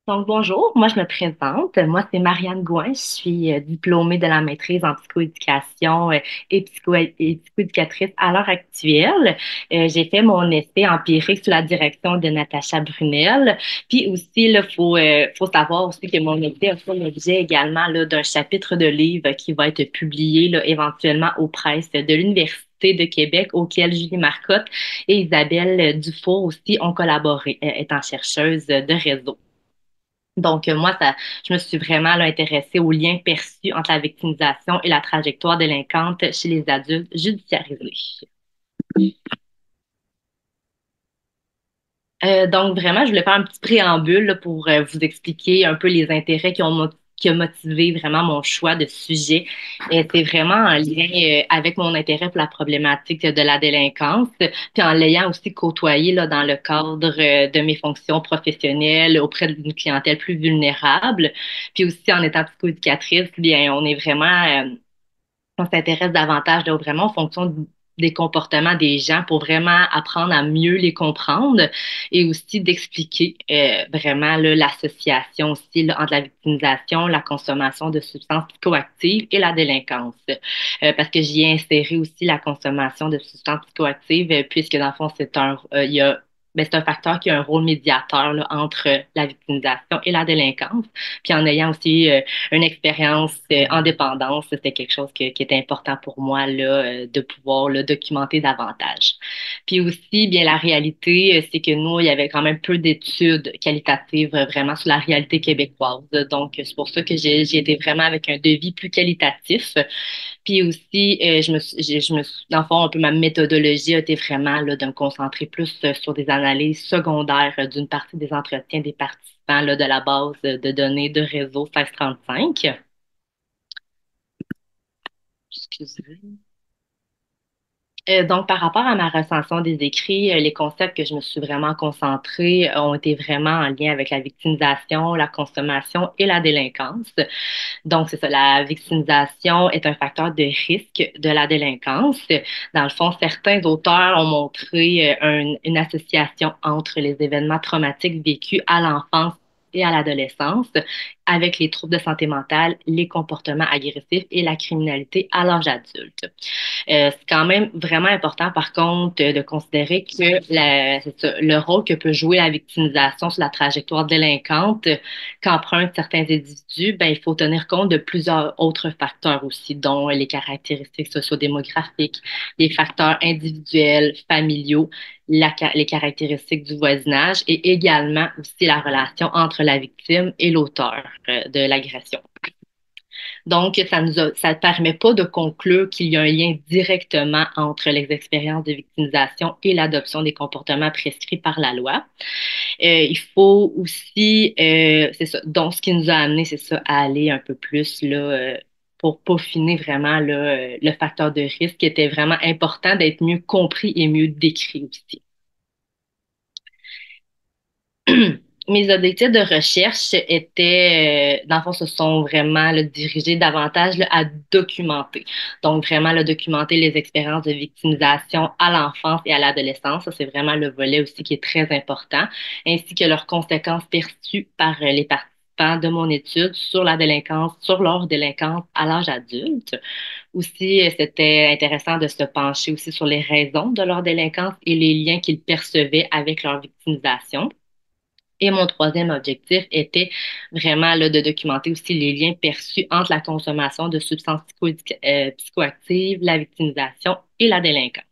Donc, bonjour, moi je me présente. Moi, c'est Marianne Gouin. Je suis diplômée de la maîtrise en psychoéducation et psychoéducatrice à l'heure actuelle. J'ai fait mon essai empirique sous la direction de Natacha Brunel. Puis aussi, il faut savoir aussi que mon essai a fait l'objet également là, d'un chapitre de livre qui va être publié là, éventuellement aux presses de l'Université de Québec, auquel Julie Marcotte et Isabelle Dufour aussi ont collaboré, étant chercheuses de réseau. Donc, moi, je me suis vraiment là, intéressée aux liens perçus entre la victimisation et la trajectoire délinquante chez les adultes judiciarisés. Donc, vraiment, je voulais faire un petit préambule là, pour vous expliquer un peu les intérêts qui ont motivé vraiment mon choix de sujet. C'est vraiment en lien avec mon intérêt pour la problématique de la délinquance, puis en l'ayant aussi côtoyé là, dans le cadre de mes fonctions professionnelles auprès d'une clientèle plus vulnérable, puis aussi en étant psychoéducatrice, bien, on s'intéresse davantage là, vraiment en fonction des comportements des gens pour vraiment apprendre à mieux les comprendre et aussi d'expliquer vraiment là, l'association aussi là, entre la victimisation, la consommation de substances psychoactives et la délinquance. Parce que j'y ai inséré aussi la consommation de substances psychoactives puisque dans le fond, il y a c'est un facteur qui a un rôle médiateur là, entre la victimisation et la délinquance. Puis en ayant aussi une expérience en dépendance, c'était quelque chose qui était important pour moi là, de pouvoir le documenter davantage. Puis aussi, bien la réalité, c'est que nous, il y avait quand même peu d'études qualitatives vraiment sur la réalité québécoise. Donc, c'est pour ça que j'ai été vraiment avec un devis plus qualitatif. Puis aussi, dans le fond, un peu ma méthodologie a été vraiment là, de me concentrer plus sur des analyses secondaires d'une partie des entretiens des participants là, de la base de données de réseau 1635. Excusez. Donc, par rapport à ma recension des écrits, les concepts que je me suis vraiment concentrée ont été vraiment en lien avec la victimisation, la consommation et la délinquance. Donc, c'est ça, la victimisation est un facteur de risque de la délinquance. Dans le fond, certains auteurs ont montré une association entre les événements traumatiques vécus à l'enfance et à l'adolescence avec les troubles de santé mentale, les comportements agressifs et la criminalité à l'âge adulte. C'est quand même vraiment important, par contre, de considérer que c'est ça, le rôle que peut jouer la victimisation sur la trajectoire délinquante qu'empruntent certains individus, ben, il faut tenir compte de plusieurs autres facteurs aussi, dont les caractéristiques sociodémographiques, les facteurs individuels, familiaux, les caractéristiques du voisinage et également aussi la relation entre la victime et l'auteur de l'agression. Donc, ça ne permet pas de conclure qu'il y a un lien directement entre les expériences de victimisation et l'adoption des comportements prescrits par la loi. Il faut aussi, c'est ça, donc ce qui nous a amené, c'est ça, à aller un peu plus là, pour peaufiner vraiment là, le facteur de risque qui était vraiment important d'être mieux compris et mieux décrit aussi. Mes objectifs de recherche étaient, dans le fond, se sont vraiment là, dirigés davantage là, à documenter. Donc, vraiment, là, documenter les expériences de victimisation à l'enfance et à l'adolescence. Ça, c'est vraiment le volet aussi qui est très important, ainsi que leurs conséquences perçues par les participants de mon étude sur la délinquance, sur leur délinquance à l'âge adulte. Aussi, c'était intéressant de se pencher aussi sur les raisons de leur délinquance et les liens qu'ils percevaient avec leur victimisation. Et mon troisième objectif était vraiment là, de documenter aussi les liens perçus entre la consommation de substances psychoactives, la victimisation et la délinquance.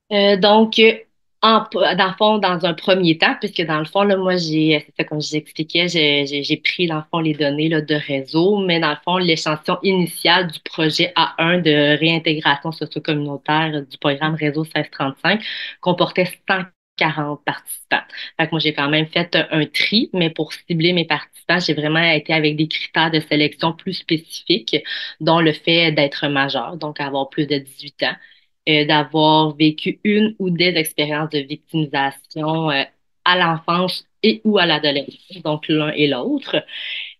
Donc, dans le fond, dans un premier temps, puisque dans le fond, là, moi, c'est ça, comme je j'expliquais, j'ai pris, dans le fond, les données là, de réseau, mais dans le fond, l'échantillon initial du projet A1 de réintégration socio-communautaire du programme Réseau 1635 comportait 140 participants. Fait que moi, j'ai quand même fait un tri, mais pour cibler mes participants, j'ai vraiment été avec des critères de sélection plus spécifiques, dont le fait d'être majeur, donc avoir plus de 18 ans, d'avoir vécu une ou des expériences de victimisation à l'enfance et ou à l'adolescence, donc l'un et l'autre,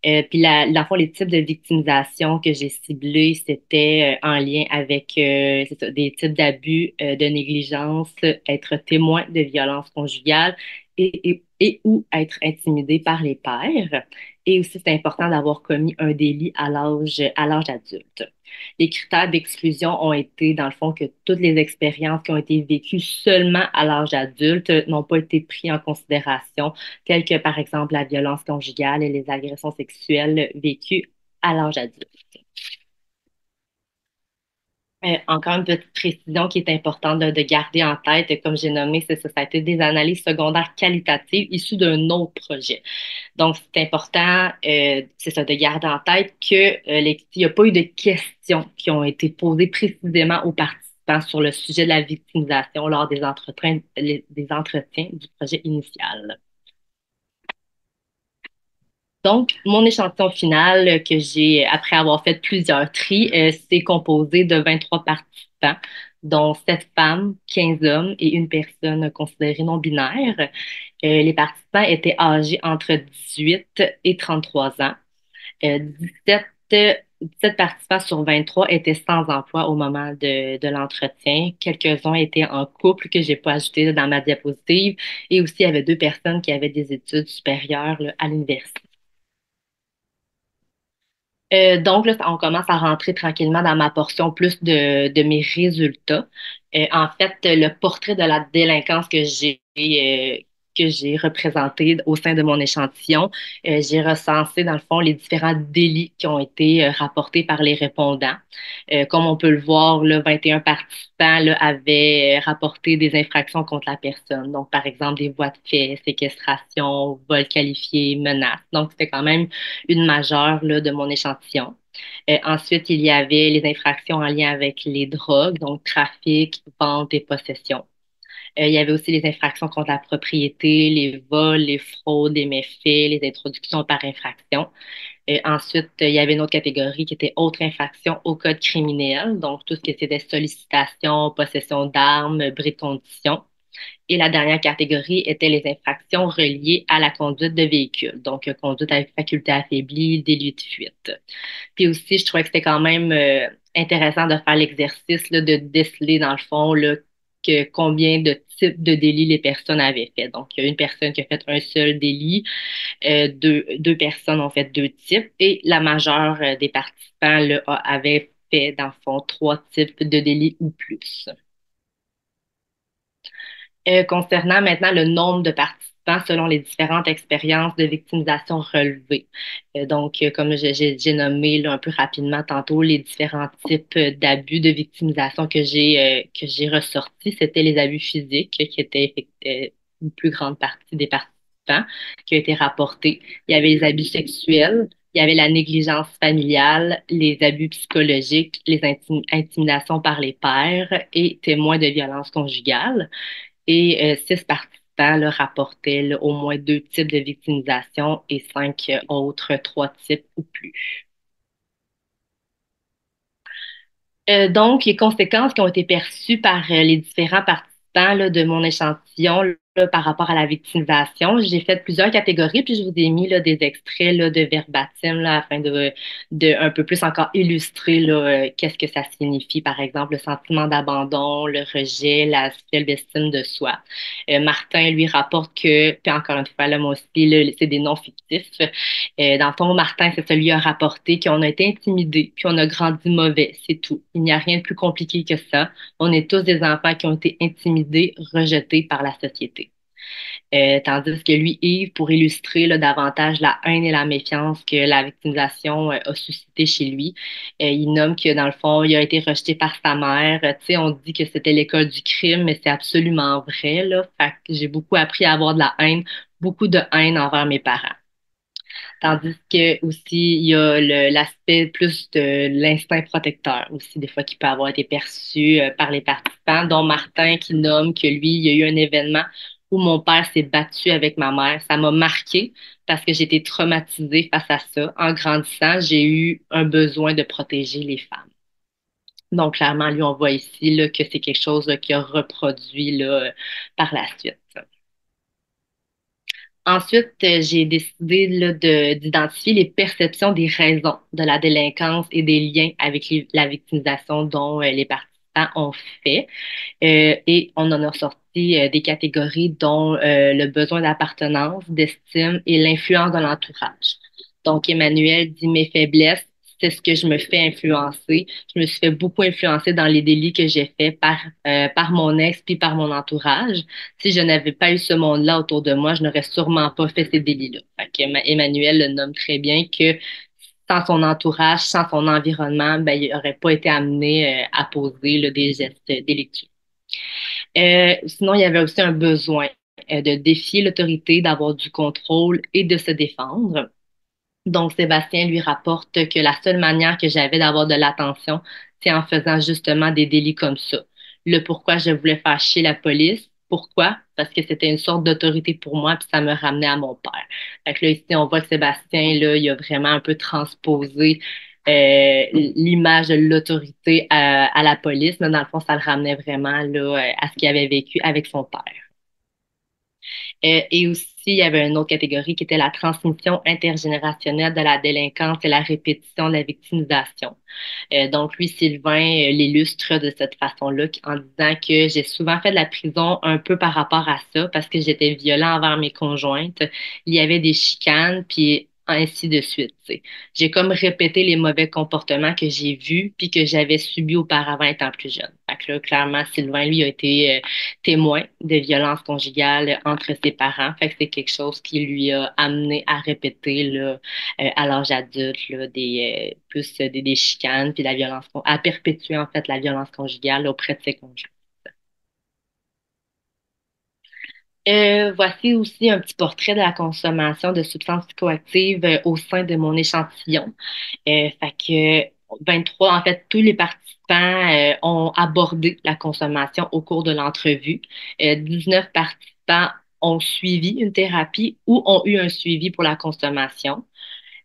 Puis, dans le fond, les types de victimisation que j'ai ciblés, c'était en lien avec c'est ça, des types d'abus, de négligence, être témoin de violences conjugales et ou être intimidé par les pairs. Et aussi, c'est important d'avoir commis un délit à l'âge adulte. Les critères d'exclusion ont été, dans le fond, que toutes les expériences qui ont été vécues seulement à l'âge adulte n'ont pas été prises en considération, telles que, par exemple, la violence conjugale et les agressions sexuelles vécues à l'âge adulte. Encore une petite précision qui est importante de garder en tête, comme j'ai nommé, c'est ça, ça a été des analyses secondaires qualitatives issues d'un autre projet. Donc, c'est important, c'est ça, de garder en tête que il n'y a pas eu de questions qui ont été posées précisément aux participants sur le sujet de la victimisation lors des entretiens du projet initial. Donc, mon échantillon final que j'ai, après avoir fait plusieurs tris, c'est composé de 23 participants, dont 7 femmes, 15 hommes et une personne considérée non binaire. Les participants étaient âgés entre 18 et 33 ans. 17, 17 participants sur 23 étaient sans emploi au moment de l'entretien. Quelques-uns étaient en couple que j'ai pas ajouté dans ma diapositive. Et aussi, il y avait 2 personnes qui avaient des études supérieures là, à l'université. Donc, là, on commence à rentrer tranquillement dans ma portion plus de mes résultats. En fait, le portrait de la délinquance que j'ai représenté au sein de mon échantillon, j'ai recensé, dans le fond, les différents délits qui ont été rapportés par les répondants. Comme on peut le voir, là, 21 participants là, avaient rapporté des infractions contre la personne. Donc, par exemple, des voies de fait, séquestration, vol qualifié, menaces. Donc, c'était quand même une majeure là, de mon échantillon. Ensuite, il y avait les infractions en lien avec les drogues, donc trafic, vente et possession. Il y avait aussi les infractions contre la propriété, les vols, les fraudes, les méfaits, les introductions par infraction. Ensuite, il y avait une autre catégorie qui était autres infractions au code criminel, donc tout ce qui était sollicitation, possession d'armes, bris de condition. Et la dernière catégorie était les infractions reliées à la conduite de véhicule, donc conduite avec faculté affaiblie, délit de fuite. Puis aussi, je trouvais que c'était quand même intéressant de faire l'exercice là, de déceler dans le fond là, que combien de types de délits les personnes avaient fait. Donc, il y a une personne qui a fait un seul délit, deux personnes ont fait 2 types et la majeure des participants là, avait fait dans le fond 3 types de délits ou plus. Concernant maintenant le nombre de participants selon les différentes expériences de victimisation relevées. Comme j'ai nommé là, un peu rapidement tantôt, les différents types d'abus de victimisation que j'ai ressortis, c'était les abus physiques qui étaient une plus grande partie des participants qui ont été rapportés. Il y avait les abus sexuels, il y avait la négligence familiale, les abus psychologiques, les intimidations par les pairs et témoins de violences conjugales. Et 6 participants là, rapportaient là, au moins 2 types de victimisation et 5 autres, 3 types ou plus. Donc, les conséquences qui ont été perçues par les différents participants là, de mon échantillon là, par rapport à la victimisation, j'ai fait plusieurs catégories, puis je vous ai mis là, des extraits là, de verbatim là, afin de un peu plus encore illustrer là, qu'est-ce que ça signifie, par exemple, le sentiment d'abandon, le rejet, la faible estime de soi. Martin lui rapporte que, puis encore une fois, là, moi aussi, là, c'est des noms fictifs. Dans le fond, Martin, c'est celui qui a rapporté qu'on a été intimidés, puis on a grandi mauvais, c'est tout. Il n'y a rien de plus compliqué que ça. On est tous des enfants qui ont été intimidés, rejetés par la société. Tandis que lui, Yves, pour illustrer là, davantage la haine et la méfiance que la victimisation a suscité chez lui, il nomme que dans le fond, il a été rejeté par sa mère. Tu sais, on dit que c'était l'école du crime, mais c'est absolument vrai, là. Fait que j'ai beaucoup appris à avoir de la haine, beaucoup de haine envers mes parents. Tandis que aussi, il y a l'aspect plus de l'instinct protecteur aussi, des fois, qui peut avoir été perçu par les participants, dont Martin qui nomme que lui, il y a eu un événement où mon père s'est battu avec ma mère. Ça m'a marqué parce que j'étais traumatisée face à ça. En grandissant, j'ai eu un besoin de protéger les femmes. Donc, clairement, lui, on voit ici là, que c'est quelque chose là, qui a reproduit là, par la suite. Ensuite, j'ai décidé là, d'identifier les perceptions des raisons de la délinquance et des liens avec la victimisation dont les participants ont fait. Et on en a sorti des catégories dont le besoin d'appartenance, d'estime et l'influence de l'entourage. Donc, Emmanuel dit mes faiblesses, c'est ce que je me fais influencer. Je me suis fait beaucoup influencer dans les délits que j'ai faits par mon ex puis par mon entourage. Si je n'avais pas eu ce monde-là autour de moi, je n'aurais sûrement pas fait ces délits-là. Fait que Emmanuel le nomme très bien que sans son entourage, sans son environnement, ben, il n'aurait pas été amené à poser là, des gestes délictueux. Sinon, il y avait aussi un besoin de défier l'autorité, d'avoir du contrôle et de se défendre. Donc, Sébastien lui rapporte que la seule manière que j'avais d'avoir de l'attention, c'est en faisant justement des délits comme ça. Le pourquoi je voulais faire chier la police. Pourquoi? Parce que c'était une sorte d'autorité pour moi, puis ça me ramenait à mon père. Fait que là, ici, on voit que Sébastien, là, il a vraiment un peu transposé l'image de l'autorité à la police, mais dans le fond, ça le ramenait vraiment là, à ce qu'il avait vécu avec son père. Et aussi, il y avait une autre catégorie qui était la transmission intergénérationnelle de la délinquance et la répétition de la victimisation. Donc, lui, Sylvain, l'illustre de cette façon-là en disant que j'ai souvent fait de la prison un peu par rapport à ça parce que j'étais violent envers mes conjointes. Il y avait des chicanes, puis ainsi de suite. Tu sais. J'ai comme répété les mauvais comportements que j'ai vus puis que j'avais subis auparavant étant plus jeune. Fait que là, clairement, Sylvain, lui, a été témoin de violences conjugales entre ses parents. Fait que c'est quelque chose qui lui a amené à répéter là, à l'âge adulte, là, plus des chicanes, puis la violence, à perpétuer en fait la violence conjugale auprès de ses conjoints. Voici aussi un petit portrait de la consommation de substances psychoactives au sein de mon échantillon. Fait que 23, en fait, tous les participants ont abordé la consommation au cours de l'entrevue. 19 participants ont suivi une thérapie ou ont eu un suivi pour la consommation.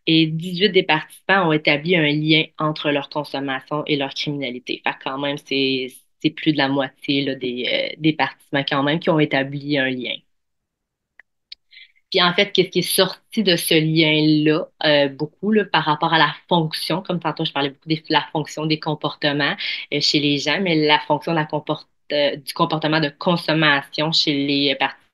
Et 18 des participants ont établi un lien entre leur consommation et leur criminalité. Fait que quand même, c'est plus de la moitié là, des participants quand même qui ont établi un lien. Puis en fait, qu'est-ce qui est sorti de ce lien-là, beaucoup là, par rapport à la fonction, comme tantôt je parlais beaucoup de la fonction des comportements chez les gens, mais la fonction de du comportement de consommation chez les participants,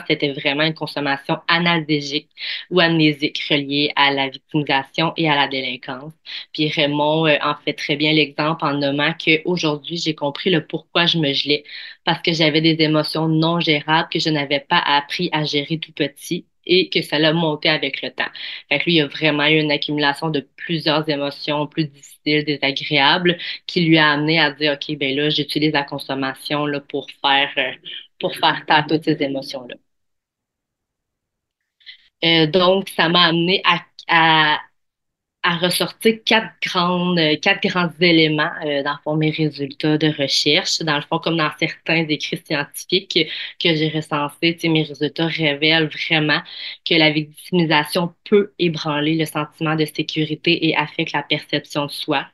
c'était vraiment une consommation analgésique ou amnésique reliée à la victimisation et à la délinquance. Puis Raymond en fait très bien l'exemple en nommant qu'aujourd'hui, j'ai compris le pourquoi je me gelais parce que j'avais des émotions non gérables que je n'avais pas appris à gérer tout petit et que ça l'a monté avec le temps. Fait que lui, il a vraiment eu une accumulation de plusieurs émotions plus difficiles, désagréables, qui lui a amené à dire, OK, ben là, j'utilise la consommation là, pour faire taire toutes ces émotions-là. Donc, ça m'a amené à ressortir quatre grands éléments dans le fond, mes résultats de recherche. Dans le fond, comme dans certains écrits scientifiques que j'ai recensés, tu sais, mes résultats révèlent vraiment que la victimisation peut ébranler le sentiment de sécurité et affecte la perception de soi.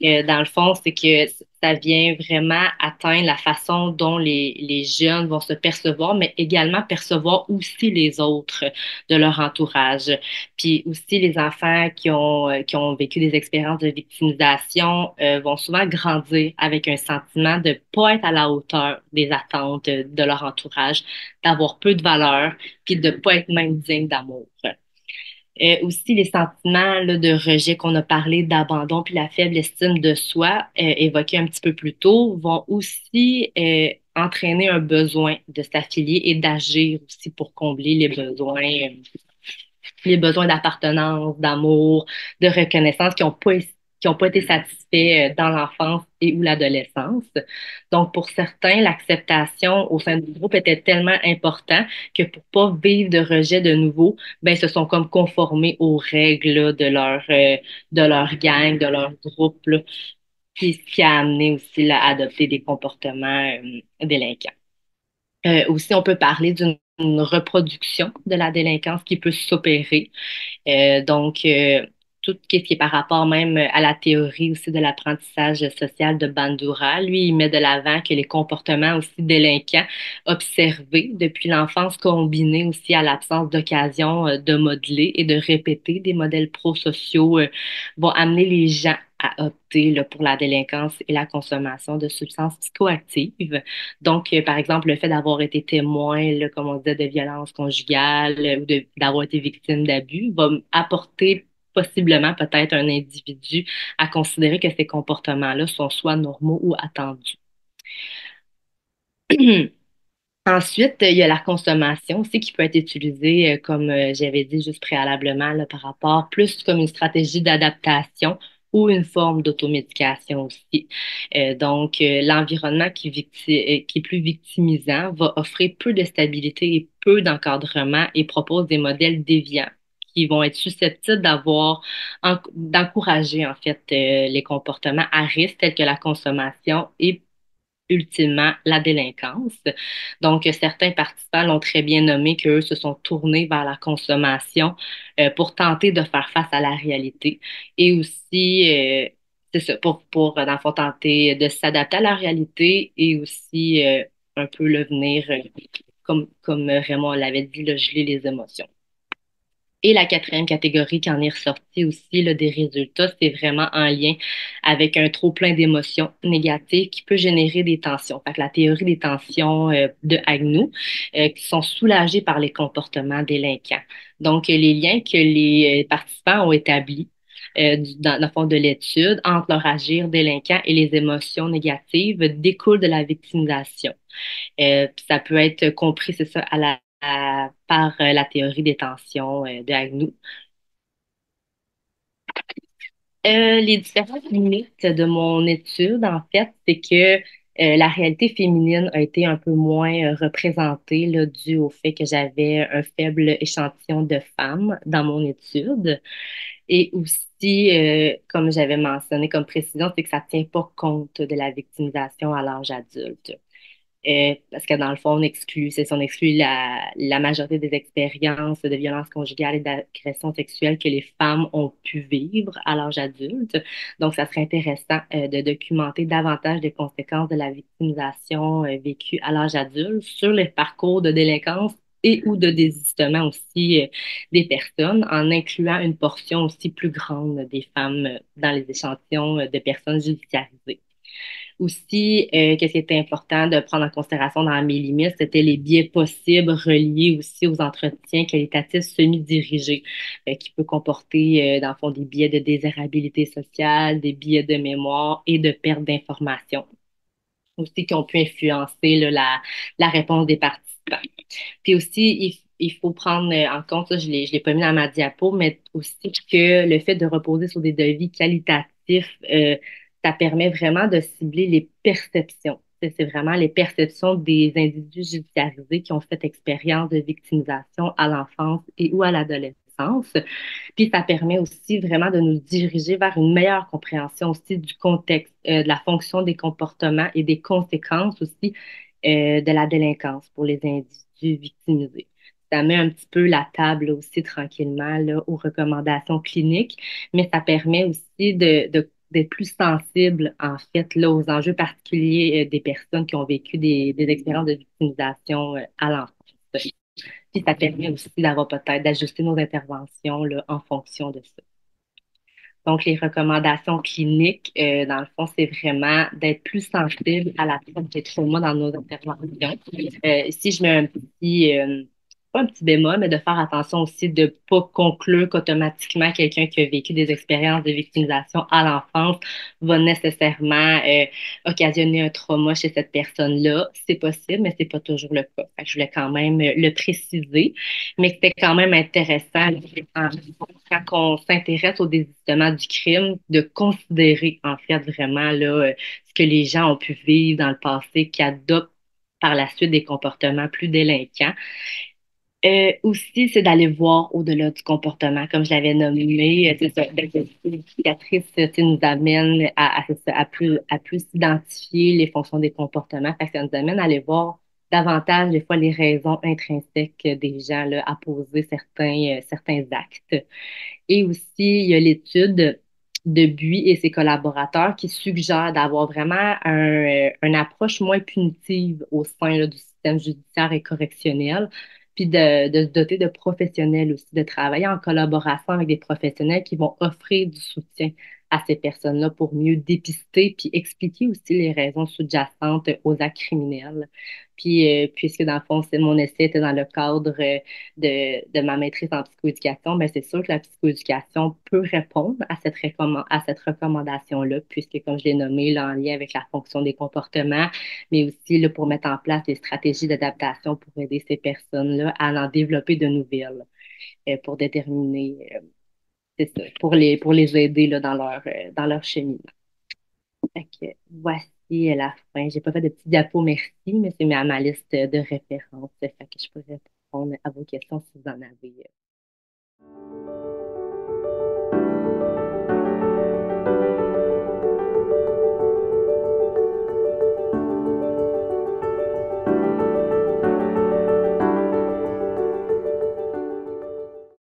Dans le fond, c'est que ça vient vraiment atteindre la façon dont les jeunes vont se percevoir, mais également percevoir aussi les autres de leur entourage. Puis aussi, les enfants qui ont vécu des expériences de victimisation vont souvent grandir avec un sentiment de pas être à la hauteur des attentes de leur entourage, d'avoir peu de valeur, puis de pas être même digne d'amour. Aussi, les sentiments là, de rejet qu'on a parlé, d'abandon, puis la faible estime de soi, évoqués un petit peu plus tôt, vont aussi entraîner un besoin de s'affilier et d'agir aussi pour combler les besoins d'appartenance, d'amour, de reconnaissance qui ont pas été satisfaits dans l'enfance et ou l'adolescence. Donc, pour certains, l'acceptation au sein du groupe était tellement important que pour pas vivre de rejet de nouveau, ben, ils se sont comme conformés aux règles là, de leur gang, de leur groupe, là, puis ce qui a amené aussi là, à adopter des comportements délinquants. Aussi, on peut parler d'une reproduction de la délinquance qui peut s'opérer. Donc, tout ce qui est par rapport même à la théorie aussi de l'apprentissage social de Bandura. Lui, il met de l'avant que les comportements aussi délinquants observés depuis l'enfance, combinés aussi à l'absence d'occasion de modeler et de répéter des modèles prosociaux, vont amener les gens à opter là, pour la délinquance et la consommation de substances psychoactives. Donc, par exemple, le fait d'avoir été témoin, là, comme on disait, de violences conjugales ou d'avoir été victime d'abus va apporter possiblement peut-être un individu à considérer que ces comportements-là sont soit normaux ou attendus. Ensuite, il y a la consommation aussi qui peut être utilisée, comme j'avais dit juste préalablement, là, par rapport plus comme une stratégie d'adaptation ou une forme d'automédication aussi. Donc, l'environnement qui est plus victimisant va offrir peu de stabilité et peu d'encadrement et propose des modèles déviants qui vont être susceptibles d'encourager en fait les comportements à risque tels que la consommation et ultimement la délinquance. Donc, certains participants l'ont très bien nommé qu'eux se sont tournés vers la consommation pour tenter de faire face à la réalité et aussi, c'est ça, dans le fond, tenter de s'adapter à la réalité et aussi un peu le venir, comme Raymond l'avait dit, là, geler les émotions. Et la quatrième catégorie qui en est ressortie aussi là, des résultats, c'est vraiment en lien avec un trop-plein d'émotions négatives qui peut générer des tensions. Fait que la théorie des tensions de Agnew, qui sont soulagées par les comportements délinquants. Donc, les liens que les participants ont établis dans le fond de l'étude entre leur agir délinquant et les émotions négatives découlent de la victimisation. Puis ça peut être compris, c'est ça, par la théorie des tensions de Agnew. Les différentes limites de mon étude, en fait, c'est que la réalité féminine a été un peu moins représentée là, dû au fait que j'avais un faible échantillon de femmes dans mon étude. Et aussi, comme j'avais mentionné comme précision, c'est que ça ne tient pas compte de la victimisation à l'âge adulte. Parce que dans le fond, on exclut la majorité des expériences de violence conjugale et d'agression sexuelle que les femmes ont pu vivre à l'âge adulte. Donc, ça serait intéressant de documenter davantage des conséquences de la victimisation vécue à l'âge adulte sur les parcours de délinquance et ou de désistement aussi des personnes, en incluant une portion aussi plus grande des femmes dans les échantillons de personnes judiciarisées. Aussi, qu'est-ce qui était important de prendre en considération dans mes limites, c'était les biais possibles reliés aussi aux entretiens qualitatifs semi-dirigés, qui peut comporter, dans le fond, des biais de désirabilité sociale, des biais de mémoire et de perte d'information, aussi qui ont pu influencer là, la réponse des participants. Puis aussi, il faut prendre en compte, ça, je l'ai pas mis dans ma diapo, mais aussi que le fait de reposer sur des devis qualitatifs, ça permet vraiment de cibler les perceptions. C'est vraiment les perceptions des individus judiciarisés qui ont fait expérience de victimisation à l'enfance et ou à l'adolescence. Puis ça permet aussi vraiment de nous diriger vers une meilleure compréhension aussi du contexte, de la fonction des comportements et des conséquences aussi de la délinquance pour les individus victimisés. Ça met un petit peu la table aussi tranquillement là, aux recommandations cliniques, mais ça permet aussi d'être plus sensible en fait là, aux enjeux particuliers des personnes qui ont vécu des expériences de victimisation à l'enfance. Puis ça permet aussi d'avoir peut-être d'ajuster nos interventions là, en fonction de ça. Donc, les recommandations cliniques, dans le fond, c'est vraiment d'être plus sensible à la perte des traumas dans nos interventions. Ici, je mets pas un petit bémol, mais de faire attention aussi de ne pas conclure qu'automatiquement quelqu'un qui a vécu des expériences de victimisation à l'enfance va nécessairement occasionner un trauma chez cette personne-là. C'est possible, mais c'est pas toujours le cas. Fait que je voulais quand même le préciser, mais c'était quand même intéressant quand on s'intéresse au désistement du crime, de considérer en fait vraiment là, ce que les gens ont pu vivre dans le passé, qui adoptent par la suite des comportements plus délinquants. Aussi, c'est d'aller voir au-delà du comportement, comme je l'avais nommé. C'est ça, l'éducatrice nous amène c'est ça, à plus identifier les fonctions des comportements. Fait que ça nous amène à aller voir davantage des fois les raisons intrinsèques des gens là, à poser certains actes. Et aussi, il y a l'étude de Buis et ses collaborateurs qui suggèrent d'avoir vraiment une approche moins punitive au sein là, du système judiciaire et correctionnel, puis de se doter de professionnels aussi, de travailler en collaboration avec des professionnels qui vont offrir du soutien à ces personnes-là pour mieux dépister puis expliquer aussi les raisons sous-jacentes aux actes criminels. Puis, puisque dans le fond, mon essai était dans le cadre de ma maîtrise en psychoéducation, ben c'est sûr que la psychoéducation peut répondre à cette recommandation-là, puisque, comme je l'ai nommé, là, en lien avec la fonction des comportements, mais aussi là, pour mettre en place des stratégies d'adaptation pour aider ces personnes-là à en développer de nouvelles, pour déterminer, c'est ça, pour les aider là, dans leur cheminement. Fait que voici la fin. J'ai pas fait de petits diapos, merci, mais c'est ma liste de références. Fait que je pourrais répondre à vos questions si vous en avez.